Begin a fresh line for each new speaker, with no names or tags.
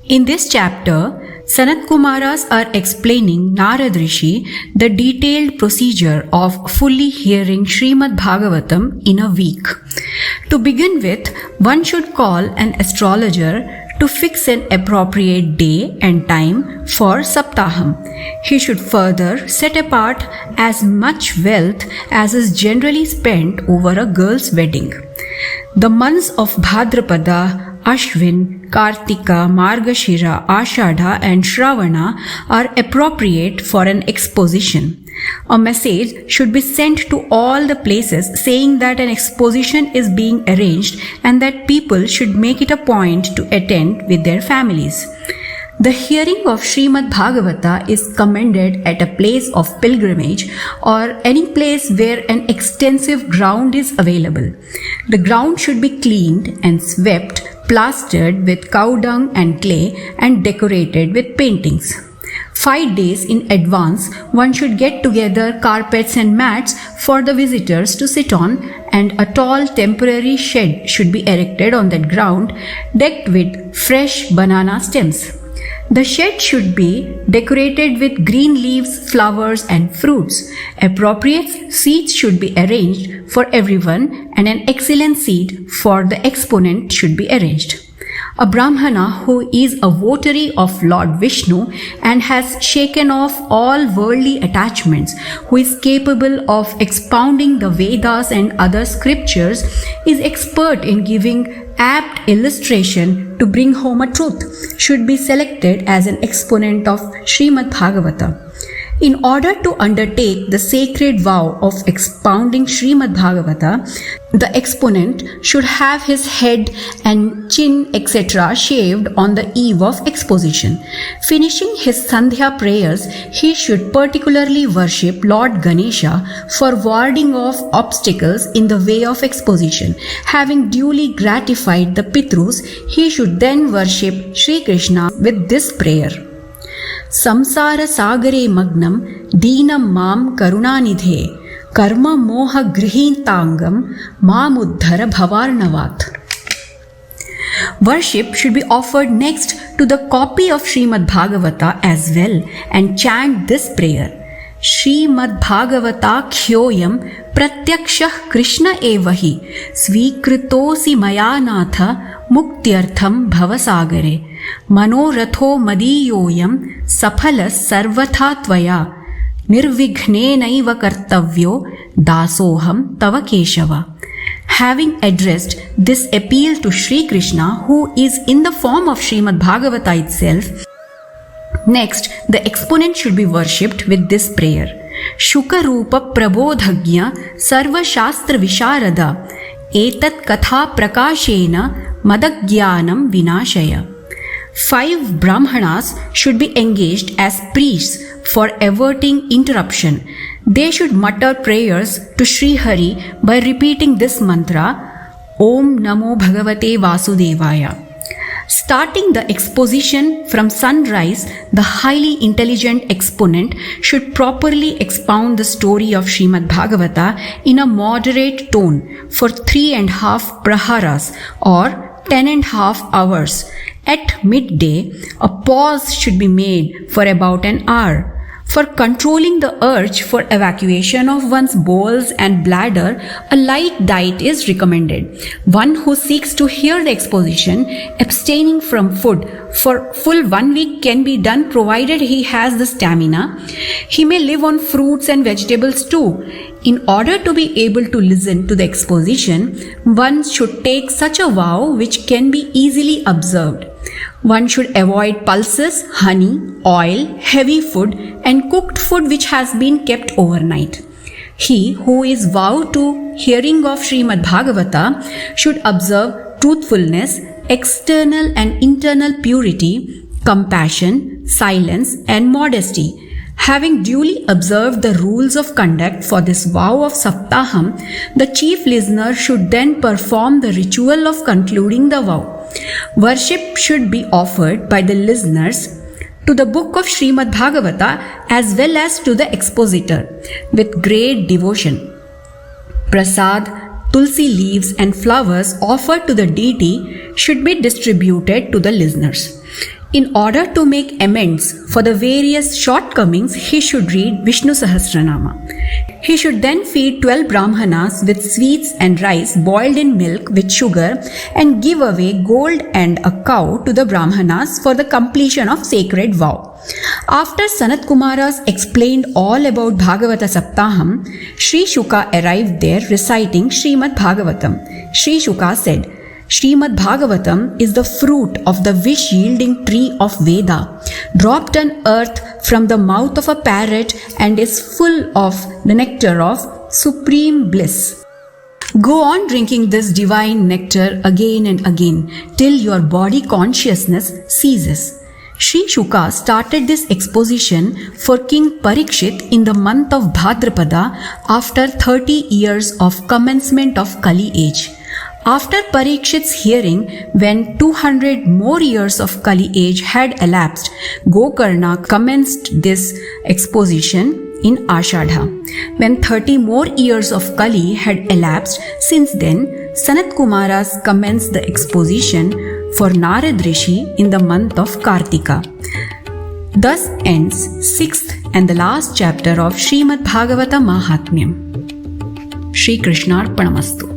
In this chapter, Sanat Kumaras are explaining Narad Rishi the detailed procedure of fully hearing Srimadbhagavatam in a week. To begin with, one should call an astrologer to fix an appropriate day and time for Saptaham. He should further set apart as much wealth as is generally spent over a girl's wedding. The months of Bhadrapada, Ashwin, Kartika, Margashira, Ashadha and Shravana are appropriate for an exposition. A message should be sent to all the places saying that an exposition is being arranged and that people should make it a point to attend with their families. The hearing of Srimadbhagavata is commended at a place of pilgrimage or any place where an extensive ground is available. The ground should be cleaned and swept, plastered with cow dung and clay, and decorated with paintings. 5 days in advance, one should get together carpets and mats for the visitors to sit on, and a tall temporary shed should be erected on that ground, decked with fresh banana stems. The shed should be decorated with green leaves, flowers, and fruits. Appropriate seats should be arranged for everyone, and an excellent seat for the exponent should be arranged. A Brahmana who is a votary of Lord Vishnu and has shaken off all worldly attachments, who is capable of expounding the Vedas and other scriptures, is expert in giving apt illustration to bring home a truth, should be selected as an exponent of Srimadbhagavatam. In order to undertake the sacred vow of expounding Srimadbhagavata, the exponent should have his head and chin etc. shaved on the eve of exposition. Finishing his Sandhya prayers, he should particularly worship Lord Ganesha for warding off obstacles in the way of exposition. Having duly gratified the Pitrus, he should then worship Sri Krishna with this prayer. Samsara sagare magnam deenam mam karunanidhe karma moha grihintangam mamuddhara bhavarnavat. Worship should be offered next to the copy of Srimadbhagavata as well and chant this prayer. Srimadbhagavata khyoyam pratyakshah Krishna evahi svikritosi maya natha muktyartham bhavasagare manoratho madiyoyam saphalas sarvatha tvaya nirvignenaiva kartavyo dasoham tava keshava. Having addressed this appeal to Sri Krishna, who is in the form of Srimadbhagavata itself, next the exponent should be worshipped with this prayer. Shukarupa prabodhagya sarva shastra visharada etat katha prakashena madagyanam vinashaya. 5 Brahmanas should be engaged as priests for averting interruption. They should mutter prayers to Sri Hari by repeating this mantra, Om Namo Bhagavate Vasudevaya. Starting the exposition from sunrise, the highly intelligent exponent should properly expound the story of Srimadbhagavata in a moderate tone for 3.5 praharas or 10.5 hours. At midday, a pause should be made for about an hour. For controlling the urge for evacuation of one's bowels and bladder, a light diet is recommended. One who seeks to hear the exposition, abstaining from food for full 1 week can be done provided he has the stamina. He may live on fruits and vegetables too. In order to be able to listen to the exposition, one should take such a vow which can be easily observed. One should avoid pulses, honey, oil, heavy food and cooked food which has been kept overnight. He who is vowed to hearing of Srimadbhagavata should observe truthfulness, external and internal purity, compassion, silence and modesty. Having duly observed the rules of conduct for this vow of Saptaham, the chief listener should then perform the ritual of concluding the vow. Worship should be offered by the listeners to the book of Srimadbhagavata as well as to the expositor with great devotion. Prasad, tulsi leaves and flowers offered to the deity should be distributed to the listeners. In order to make amends for the various shortcomings, he should read Vishnu Sahasranama. He should then feed 12 Brahmanas with sweets and rice boiled in milk with sugar and give away gold and a cow to the Brahmanas for the completion of sacred vow. After Sanat Kumaras explained all about Bhagavata Saptaham, Sri Shuka arrived there reciting Srimadbhagavatam. Sri Shuka said, Srimadbhagavatam is the fruit of the wish-yielding tree of Veda, dropped on earth from the mouth of a parrot and is full of the nectar of supreme bliss. Go on drinking this divine nectar again and again till your body consciousness ceases. Sri Shuka started this exposition for King Parikshit in the month of Bhadrapada after 30 years of commencement of Kali age. After Parikshit's hearing, when 200 more years of Kali age had elapsed, Gokarna commenced this exposition in Ashadha. When 30 more years of Kali had elapsed since then, Sanat Kumaras commenced the exposition for Narad Rishi in the month of Kartika. Thus ends 6th and the last chapter of Srimadbhagavatam Mahatmyam. Shri Krishnarpanamastu.